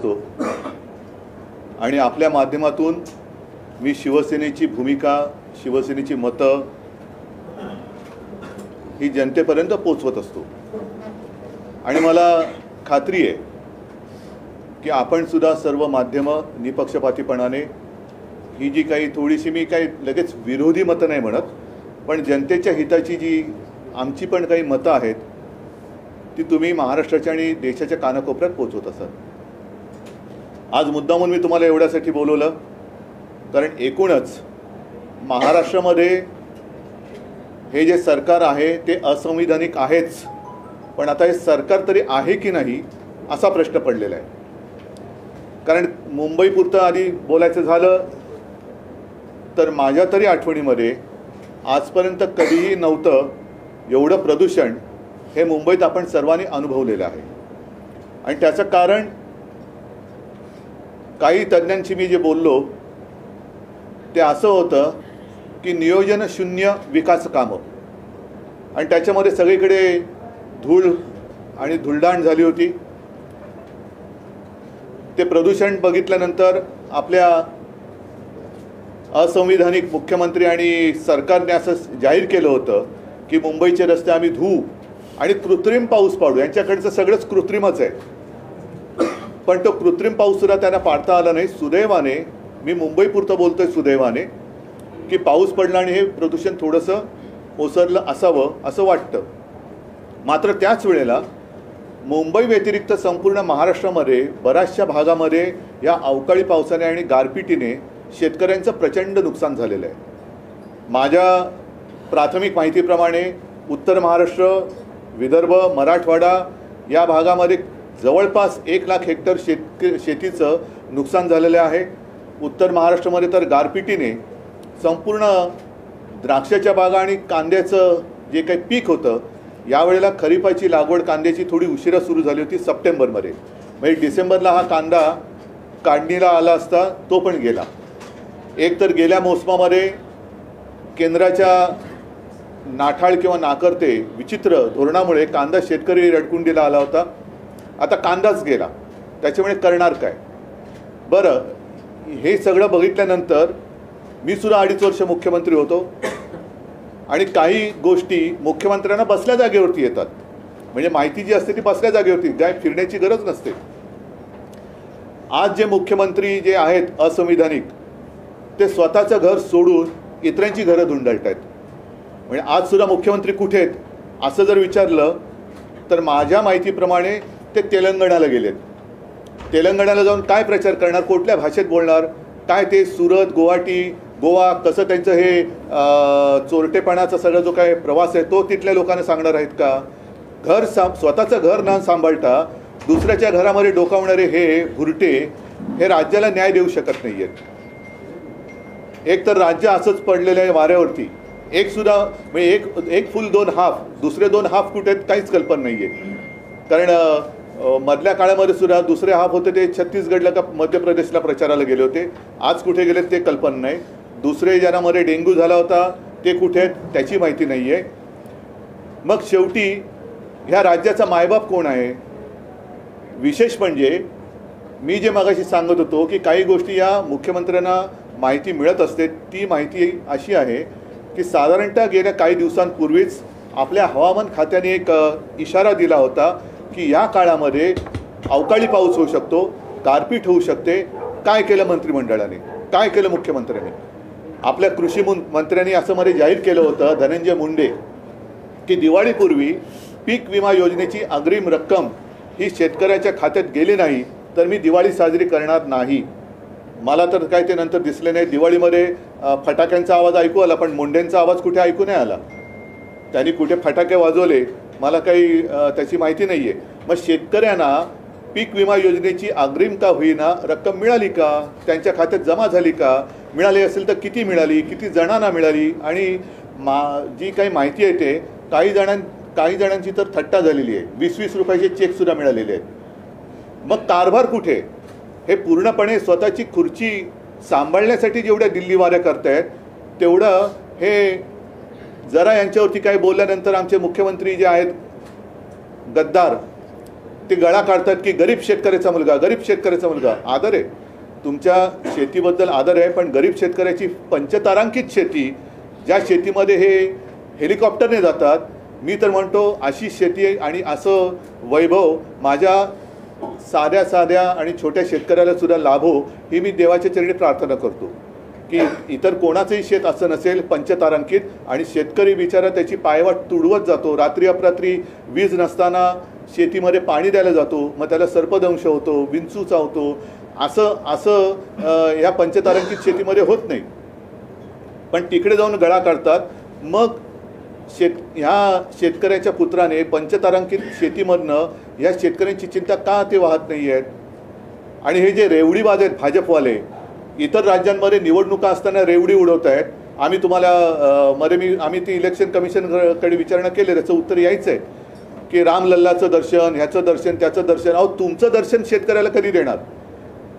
असतो आणि आपल्या माध्यमातून मी शिवसेनेची भूमिका, शिवसेनेची मतं ही जनतेपर्यंत पोचवत असतो आणि मला खात्री आहे की आपण सुद्धा सर्व माध्यमं निपक्षपातीपणाने ही जी काही थोडीशी, मी काही लगेच विरोधी मतं नाही म्हणत, पण जनतेच्या हिताची जी आमची पण काही मतं आहेत ती तुम्ही महाराष्ट्राच्या आणि देशाच्या कानाकोपऱ्यात पोचवत असाल. आज मुद्दामून मी तुम्हाला एवढ्यासाठी बोलवलं कारण एकूणच महाराष्ट्रामध्ये हे जे सरकार आहे ते असंविधानिक आहेच, पण आता हे सरकार तरी आहे की नाही असा प्रश्न पडलेला आहे. कारण मुंबईपुरतं आधी बोलायचं झालं तर माझ्या तरी आठवणीमध्ये आजपर्यंत कधीही नव्हतं एवढं प्रदूषण हे मुंबईत आपण सर्वांनी अनुभवलेलं आहे. आणि त्याचं कारण काही तज्ज्ञांशी मी जे बोललो ते असं होतं की नियोजन शून्य विकास कामं, आणि त्याच्यामध्ये सगळीकडे धूळ आणि धुळदाण झाली होती. ते प्रदूषण बघितल्यानंतर आपल्या असंविधानिक मुख्यमंत्री आणि सरकारने असं जाहीर केलं होतं की मुंबईचे रस्ते आम्ही धुवू आणि कृत्रिम पाऊस पाडू. यांच्याकडचं सगळंच कृत्रिमच आहे, पण तो कृत्रिम पाऊससुद्धा त्यांना पाडता आला नाही. सुदैवाने, मी मुंबईपुरतं बोलतोय, सुदैवाने की पाऊस पडला आणि हे प्रदूषण थोडंसं ओसरलं असावं असं वाटतं. मात्र त्याच वेळेला मुंबई व्यतिरिक्त संपूर्ण महाराष्ट्रामध्ये बऱ्याचशा भागामध्ये या अवकाळी पावसाने आणि गारपिटीने शेतकऱ्यांचं प्रचंड नुकसान झालेलं आहे. माझ्या प्राथमिक माहितीप्रमाणे उत्तर महाराष्ट्र, विदर्भ, मराठवाडा या भागामध्ये जवळपास 1 लाख हेक्टर शेतीचं नुकसान झालेलं आहे. उत्तर महाराष्ट्रामध्ये तर गारपिटीने संपूर्ण द्राक्षाच्या बागा आणि कांद्याचं जे काही पीक होतं, यावेळेला खरीपाची लागवड कांद्याची थोडी उशिरा सुरू झाली होती सप्टेंबरमध्ये. म्हणजे डिसेंबरला हा कांदा काढणीला आला असता तो पण गेला. एक तर गेल्या मोसमामध्ये केंद्राच्या नाठाळ किंवा नाकर्ते विचित्र धोरणामुळे कांदा शेतकरी रडकुंडीला आला होता. आता कांदाच गेला, त्याच्यामुळे करणार काय? बरं, हे सगळं बघितल्यानंतर मी सुद्धा 2.5 वर्ष मुख्यमंत्री होतो आणि काही गोष्टी मुख्यमंत्र्यांना बसल्या जागेवरती येतात. म्हणजे माहिती जी असते ती बसल्या जागेवरती, काय फिरण्याची गरज नसते. आज जे मुख्यमंत्री जे आहेत असंविधानिक, ते स्वतःचं घर सोडून इतरांची घरं धुंडाळत आहेत. म्हणजे आज सुद्धा मुख्यमंत्री कुठे आहेत असं जर विचारलं तर माझ्या माहितीप्रमाणे ते तेलंगणाला गेलेत. तेलंगणाला जाऊन काय प्रचार करणार, कुठल्या भाषेत बोलणार, काय ते सुरत, गुवाहाटी, गोवा कसं त्यांचं हे चोरटेपणाचा सगळा जो काय प्रवास आहे तो तिथल्या लोकांना सांगणार आहेत का? स्वतःचं घर न सांभाळता दुसऱ्याच्या घरामध्ये डोकावणारे हे भुरटे हे राज्याला न्याय देऊ शकत नाही आहेत. एक तर राज्य असंच पडलेलं आहे वाऱ्यावरती. म्हणजे एक फुल 2 हाफ, दुसरे 2 हाफ कुठे आहेत काहीच कल्पना नाही आहे. कारण मधल्या काळामध्ये सुद्धा दुसरे हाफ होते ते छत्तीसगडला का मध्य प्रदेशला प्रचाराला गेले होते. आज कुठे गेलेत ते कल्पना नाही. दुसरे ज्यांच्यामध्ये डेंग्यू झाला होता ते कुठे आहेत त्याची माहिती नाही आहे. मग शेवटी ह्या राज्याचा मायबाप कोण आहे? विशेष म्हणजे मी जे मगाशी सांगत होतो की काही गोष्टी या मुख्यमंत्र्यांना माहिती मिळत असते. ती माहिती अशी आहे की साधारणतः गेल्या काही दिवसांपूर्वीच आपल्या हवामान खात्याने एक इशारा दिला होता की या काळामध्ये अवकाळी पाऊस होऊ शकतो, गारपीट होऊ शकते. काय केलं मंत्रिमंडळाने, काय केलं मुख्यमंत्र्यांनी? आपल्या कृषी मंत्र्यांनी असं मध्ये जाहीर केलं होतं, धनंजय मुंडे, की दिवाळीपूर्वी पीक विमा योजनेची अग्रिम रक्कम ही शेतकऱ्याच्या खात्यात गेली नाही तर मी दिवाळी साजरी करणार नाही. मला तर काय ते नंतर दिसले नाही. दिवाळीमध्ये फटाक्यांचा आवाज ऐकू आला, पण मुंडेंचा आवाज कुठे ऐकू नाही आला. त्यांनी कुठे फटाके वाजवले मला काही त्याची माहिती नाही आहे. मग शेतकऱ्यांना पीक विमा योजनेची अग्रिम का होईना रक्कम मिळाली का? त्यांच्या खात्यात जमा झाली का? मिळाली असेल तर किती मिळाली, किती जणांना मिळाली? आणि जी काही माहिती आहे ते काही जणांची तर थट्टा झालेली आहे. 20-20 रुपयाचे चेकसुद्धा मिळालेले आहेत. मग कारभार कुठे? हे पूर्णपणे स्वतःची खुर्ची सांभाळण्यासाठी जेवढ्या दिल्ली वाऱ्या करतायत तेवढं हे जरा यांच्यावरती काही बोलल्यानंतर आमचे मुख्यमंत्री जे आहेत गद्दार, ते गळा काढतात की गरीब शेतकऱ्याचा मुलगा, गरीब शेतकऱ्याचा मुलगा. आदर आहे, तुमच्या शेतीबद्दल आदर आहे, पण गरीब शेतकऱ्याची पंचतारांकित शेती, ज्या शेतीमध्ये हे हेलिकॉप्टरने जातात, मी तर म्हणतो अशी शेती आणि असं वैभव माझ्या साध्या साध्या आणि छोट्या शेतकऱ्याला सुद्धा लाभो, ही मी देवाच्या चरणी प्रार्थना करतो की इतर कोणाचंही शेत असं नसेल पंचतारांकित. आणि शेतकरी बिचारा त्याची पायवाट तुडवत जातो, रात्री अपरात्री वीज नसताना शेतीमध्ये पाणी द्यायला जातो, मग त्याला सर्पदंश होतो, विंचू चावतो. असं या पंचतारांकित शेतीमध्ये होत नाही, पण तिकडे जाऊन गळा काढतात. मग ह्या शेतकऱ्याच्या पुत्राने पंचतारांकित शेतीमधनं ह्या शेतकऱ्यांची चिंता का ते वाहत नाही आहेत. आणि हे जे रेवडीबाज आहेत भाजपवाले, इतर राज्यांमध्ये निवडणुका असताना रेवडी उडवत आहेत. आम्ही तुम्हाला आम्ही ती इलेक्शन कमिशनकडे विचारणा केली, त्याचं उत्तर यायचं आहे की रामलल्लाचं दर्शन, ह्याचं दर्शन, त्याचं दर्शन. अहो, तुमचं दर्शन शेतकऱ्याला कधी देणार.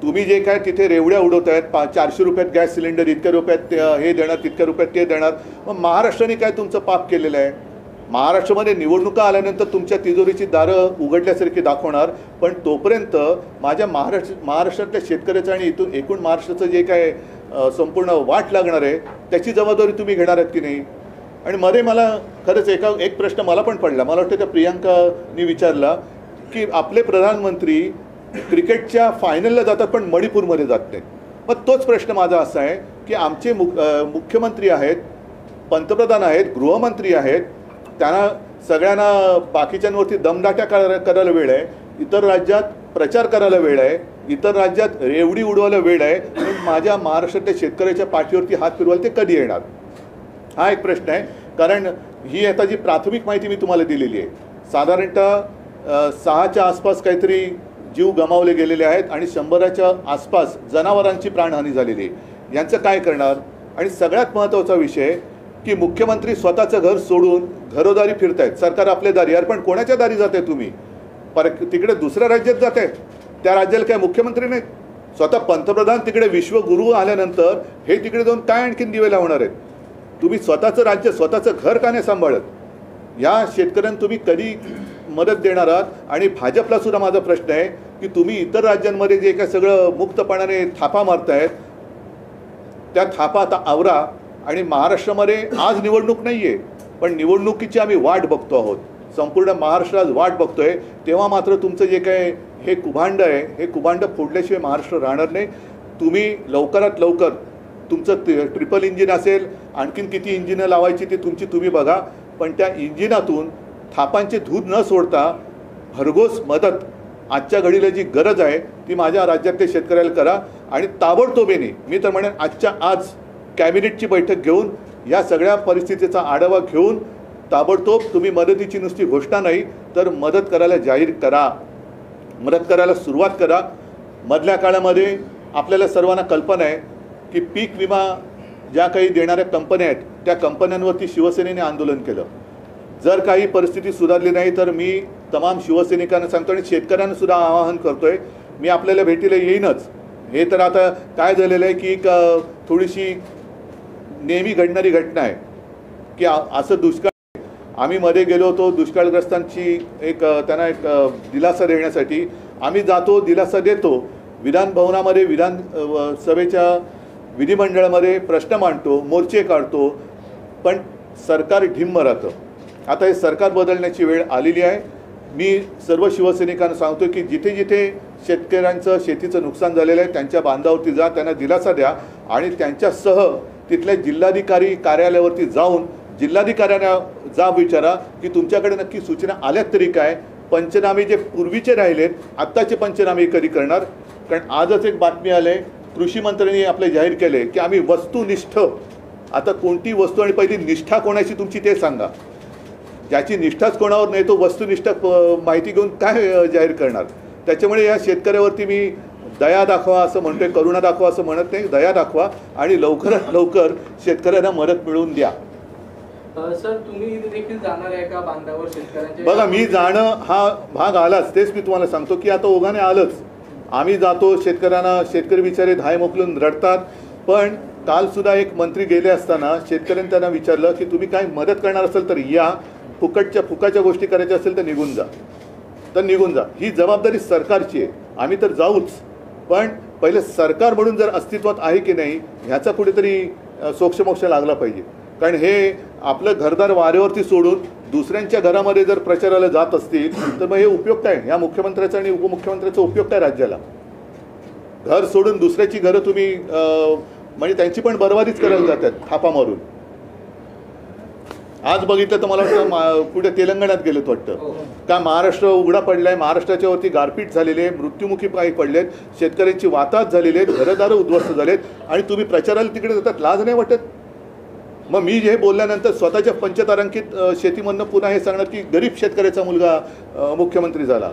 तुम्ही जे काय तिथे रेवड्या उडवत आहेत, 400 रुपयात गॅस सिलेंडर, इतक्या रुपयात हे देणार, तितक्या रुपयात ते देणार. मग महाराष्ट्राने काय तुमचं पाप केलेलं आहे. महाराष्ट्रामध्ये निवडणुका आल्यानंतर तुमच्या तिजोरीची दारं उघडल्यासारखी दाखवणार, पण तोपर्यंत माझ्या महाराष्ट्रातल्या शेतकऱ्याचं आणि इथून एकूण महाराष्ट्राचं जे काय संपूर्ण वाट लागणार आहे त्याची जबाबदारी तुम्ही घेणार आहात की नाही. आणि मध्ये मला खरंच एक प्रश्न मला पण पडला, मला वाटतं त्या प्रियांकानी विचारला की आपले प्रधानमंत्री क्रिकेटच्या फायनलला जातात पण मणिपूरमध्ये जात नाहीत. मग तोच प्रश्न माझा असा आहे की आमचे मुख्यमंत्री आहेत, पंतप्रधान आहेत, गृहमंत्री आहेत, त्यांना सगळ्यांना बाकीच्यांवरती दमदाट्या करायला वेळ आहे, इतर राज्यात प्रचार करायला वेळ आहे, इतर राज्यात रेवडी उडवायला वेळ आहे, म्हणून माझ्या महाराष्ट्रातल्या शेतकऱ्याच्या पाठीवरती हात फिरवायला ते कधी येणार. हा एक प्रश्न आहे. कारण ही आता जी प्राथमिक माहिती मी तुम्हाला दिलेली आहे, साधारणतः 6च्या आसपास काहीतरी जीव गमावले गेलेले आहेत आणि 100च्या आसपास जनावरांची प्राणहानी झालेली आहे. यांचं काय करणार. आणि सगळ्यात महत्त्वाचा विषय की मुख्यमंत्री स्वतःचं घर सोडून घरोदारी फिरतायत. सरकार आपल्या दारी, यार पण कोणाच्या दारी जाते तुम्ही. तिकडे दुसऱ्या राज्यात जाते, त्या राज्याला काय मुख्यमंत्री नाहीत. स्वतः पंतप्रधान तिकडे विश्वगुरू आल्यानंतर हे तिकडे जाऊन काय आणखीन दिवे लावणार आहेत. तुम्ही स्वतःचं राज्य, स्वतःचं घर का नाही सांभाळत. या शेतकऱ्यांना तुम्ही कधी मदत देणार आहात. आणि भाजपला सुद्धा माझा प्रश्न आहे की तुम्ही इतर राज्यांमध्ये जे काय सगळं मुक्तपणाने थापा मारतायत, त्या थापा आता आवरा. आणि महाराष्ट्रामध्ये आज निवडणूक नाही आहे, पण निवडणुकीची आम्ही वाट बघतो आहोत, संपूर्ण महाराष्ट्र आज वाट बघतोय. तेव्हा मात्र तुमचं जे काय हे कुभांड आहे, हे कुभांड फोडल्याशिवाय महाराष्ट्र राहणार नाही. तुम्ही लवकरात लवकर तुमचं ट्रिपल इंजिन असेल, आणखीन किती इंजिनं लावायची ती तुम्ही बघा, पण त्या इंजिनातून थापांचे धूत न सोडता भरघोस मदत आजच्या घडीला जी गरज आहे ती माझ्या राज्यातल्या शेतकऱ्याला करा. आणि ताबडतोबीने मी तर म्हणेन आजच्या आज कॅबिनेटची बैठक घेऊन या सगळ्या परिस्थितीचा आढावा घेऊन ताबडतोब तुम्ही मदतीची नुसती घोषणा नाही तर मदत करायला जाहीर करा, मदत करायला सुरुवात करा. मधल्या काळामध्ये आपल्याला सर्वांना कल्पना आहे की पीक विमा ज्या काही देणाऱ्या कंपन्या आहेत त्या कंपन्यांवरती शिवसेनेने आंदोलन केलं. जर काही परिस्थिती सुधारली नाही तर मी तमाम शिवसैनिकांना सांगतो आणि शेतकऱ्यांना सुद्धा आवाहन करतोय, मी आपल्याला भेटीला येईनच. हे तर आता काय झालेलं आहे की थोडीशी नेहमी घडणारी घटना आहे की असं दुष्काळ. आम्ही मध्ये गेलो होतो दुष्काळग्रस्तांची त्यांना एक दिलासा देण्यासाठी. आम्ही जातो, दिलासा देतो, विधानभवनामध्ये विधानसभेच्या विधिमंडळामध्ये प्रश्न मांडतो, मोर्चे काढतो, पण सरकार ढिम्म राहतं. आता हे सरकार बदलण्याची वेळ आलेली आहे. मी सर्व शिवसैनिकांना सांगतो की जिथे जिथे शेतकऱ्यांचं शेतीचं नुकसान झालेलं आहे त्यांच्या बांधावरती जा, त्यांना दिलासा द्या आणि त्यांच्यासह तिथल्या जिल्हाधिकारी कार्यालयावरती जाऊन जिल्हाधिकाऱ्यांना जा विचारा की तुमच्याकडे नक्की सूचना आल्यात तरी काय. पंचनामे जे पूर्वीचे राहिलेत आत्ताचे पंचनामे कधी करणार. कारण आजच एक बातमी आली आहे, कृषी मंत्र्यांनी आपले जाहीर केले की आम्ही वस्तुनिष्ठ, आता कोणती वस्तू आणि पहिली निष्ठा कोणाची तुमची ते सांगा. ज्याची निष्ठाच कोणावर नाही तो वस्तुनिष्ठ माहिती घेऊन काय जाहीर करणार. त्याच्यामुळे या शेतकऱ्यावरती मी दया दाखवा असं म्हणतोय, करुणा दाखवा असं म्हणत नाही, दया दाखवा आणि लवकरात लवकर शेतकऱ्यांना मदत मिळवून द्या. सर, तुम्ही देखील जाणार आहे का बांधावर शेतकऱ्यांच्या? बघा, मी जाणं हा भाग आलाच, तेच मी तुम्हाला सांगतो की आता ओघाने आलंच. आम्ही जातो, शेतकऱ्यांना, शेतकरी बिचारे धाय मोकलून रडतात. पण कालसुद्धा एक मंत्री गेले असताना शेतकऱ्यांनी त्यांना विचारलं की तुम्ही काय मदत करणार असेल तर या, फुकाच्या गोष्टी करायच्या असेल तर निघून जा. तर निघून जा. ही जबाबदारी सरकारची आहे. आम्ही तर जाऊच, पण पहिले सरकार म्हणून जर अस्तित्वात आहे की नाही ह्याचा कुठेतरी सोक्षमोक्ष लागला पाहिजे. कारण हे आपलं घरदार वाऱ्यावरती सोडून दुसऱ्यांच्या घरामध्ये जर प्रचाराला जात असतील तर मग हे उपयोग काय? ह्या मुख्यमंत्र्याचा आणि उपमुख्यमंत्र्याचा उपयोग काय राज्याला? घर सोडून दुसऱ्याची घरं तुम्ही म्हणजे त्यांची पण बरबादीच करायला जातात थापा मारून. आज बघितलं तर मला वाटतं कुठे तेलंगणात गेलेत वाटतं का महाराष्ट्र उघडा पडलाय, महाराष्ट्राच्या वरती गारपीट झालेले आहे, मृत्युमुखी पायी पडलेत, शेतकऱ्यांची वाताहत झालेली आहेत, घरदारं उद्ध्वस्त झालेत आणि तुम्ही प्रचाराला तिकडे जातात. लाज नाही वाटत? मग मी हे बोलल्यानंतर स्वतःच्या पंचतारांकित शेतीमधनं पुन्हा हे सांगणार की गरीब शेतकऱ्याचा मुलगा मुख्यमंत्री झाला.